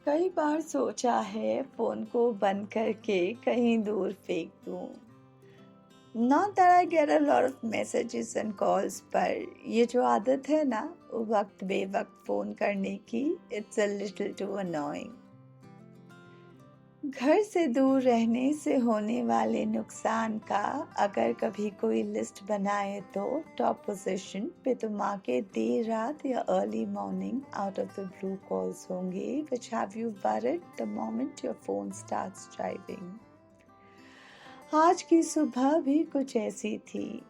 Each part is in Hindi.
कई बार सोचा है फ़ोन को बंद करके कहीं दूर फेंक दूँ। Not that I get a lot of messages and calls, पर ये जो आदत है ना वक्त बेवक्त फ़ोन करने की, it's a little too annoying। घर से दूर रहने से होने वाले नुकसान का अगर कभी कोई लिस्ट बनाए तो टॉप पोजीशन पे तो माँ के देर रात या early morning out of the blue calls होंगे which have you worried the moment your phone starts driving। आज की सुबह भी कुछ ऐसी थी।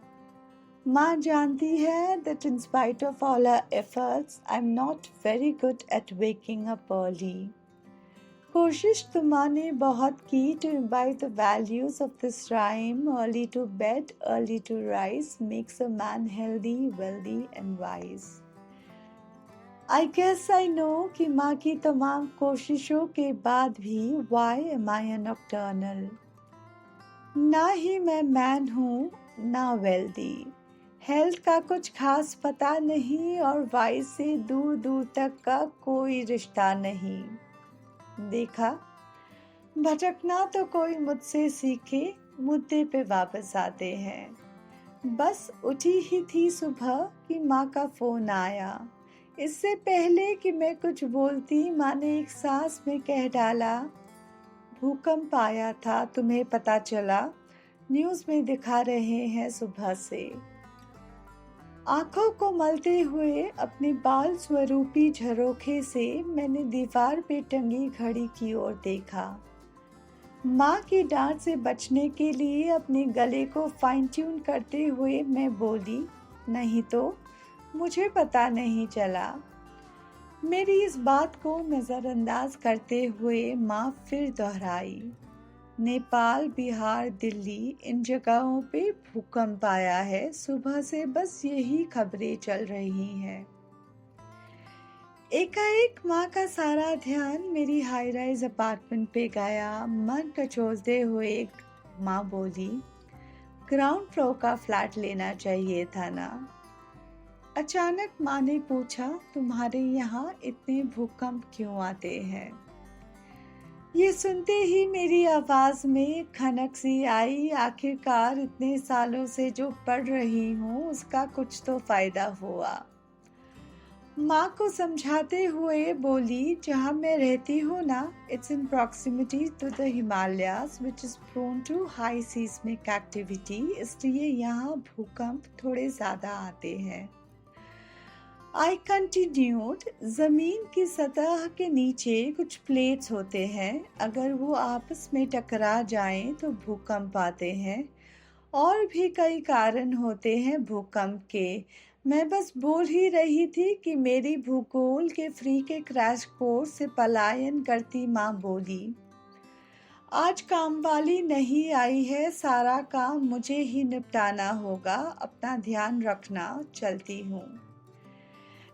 माँ जानती है that in spite of all our efforts, I'm not very good at waking up early। कोशिश तो माँ ने बहुत की to imbibe the values of this rhyme, early to bed, early to rise makes a man healthy, wealthy and wise। I guess I know कि माँ की तमाम कोशिशों के बाद भी why am I a nocturnal? ना ही मैं मैन हूँ ना वेल्दी, हेल्थ का कुछ खास पता नहीं और वाइज से दूर दूर तक का कोई रिश्ता नहीं। देखा, भटकना तो कोई मुझसे सीखे, मुद्दे पे वापस आते हैं। बस उठी ही थी सुबह कि माँ का फोन आया। इससे पहले कि मैं कुछ बोलती माँ ने एक सांस में कह डाला, भूकंप आया था, तुम्हें पता चला? न्यूज़ में दिखा रहे हैं सुबह से। आंखों को मलते हुए अपने बाल स्वरूपी झरोखे से मैंने दीवार पे टंगी घड़ी की ओर देखा। माँ की डांट से बचने के लिए अपने गले को फाइन ट्यून करते हुए मैं बोली, नहीं तो मुझे पता नहीं चला। मेरी इस बात को नज़रअंदाज करते हुए माँ फिर दोहराई, नेपाल, बिहार, दिल्ली इन जगहों पे भूकंप आया है। सुबह से बस यही खबरें चल रही हैं। एकाएक माँ का सारा ध्यान मेरी हाई राइज अपार्टमेंट पे गया। मन कचोलते हुए माँ बोली, ग्राउंड फ्लोर का फ्लैट लेना चाहिए था ना। अचानक माँ ने पूछा, तुम्हारे यहाँ इतने भूकंप क्यों आते हैं? ये सुनते ही मेरी आवाज़ में खनक सी आई। आखिरकार इतने सालों से जो पढ़ रही हूँ उसका कुछ तो फ़ायदा हुआ। माँ को समझाते हुए बोली, जहाँ मैं रहती हूँ ना, it's in proximity to the Himalayas which is prone to high seismic activity, इसलिए यहाँ भूकंप थोड़े ज़्यादा आते हैं। I continued, ज़मीन की सतह के नीचे कुछ प्लेट्स होते हैं, अगर वो आपस में टकरा जाएं तो भूकंप आते हैं। और भी कई कारण होते हैं भूकंप के। मैं बस बोल ही रही थी कि मेरी भूगोल के फ्री के क्रैश कोर्स से पलायन करती माँ बोली, आज काम वाली नहीं आई है, सारा काम मुझे ही निपटाना होगा, अपना ध्यान रखना, चलती हूँ।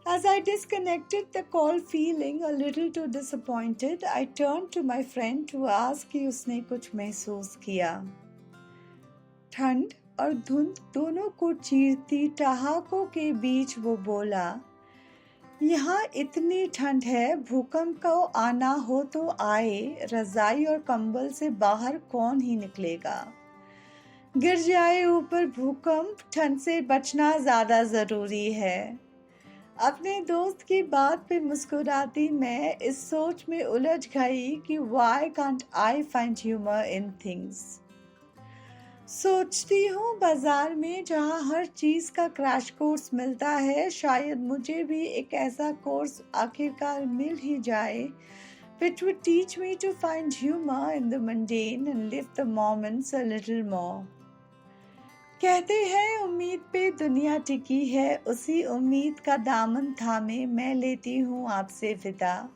As I disconnected the call feeling a little too disappointed, I turned to my friend to ask कि उसने कुछ महसूस किया। ठंड और धुंध दोनों को चीरती ठहाकों के बीच वो बोला, यहाँ इतनी ठंड है, भूकंप का आना हो तो आए, रजाई और कंबल से बाहर कौन ही निकलेगा। गिर जाए ऊपर भूकंप, ठंड से बचना ज़्यादा ज़रूरी है। अपने दोस्त की बात पे मुस्कुराती मैं इस सोच में उलझ गई कि why can't I find humor in things। सोचती हूँ बाजार में जहाँ हर चीज़ का क्रैश कोर्स मिलता है, शायद मुझे भी एक ऐसा कोर्स आखिरकार मिल ही जाए which would teach me to find humor in the mundane and live the moments a little more। कहते हैं उम्मीद पे दुनिया टिकी है, उसी उम्मीद का दामन थामे मैं लेती हूँ आपसे विदा।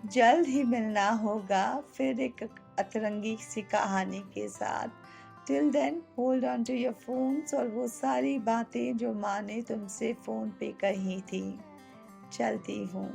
जल्द ही मिलना होगा फिर एक अतरंगी सी कहानी के साथ। Till then hold on to your phones और वो सारी बातें जो माँ ने तुमसे फ़ोन पे कही थी। चलती हूँ।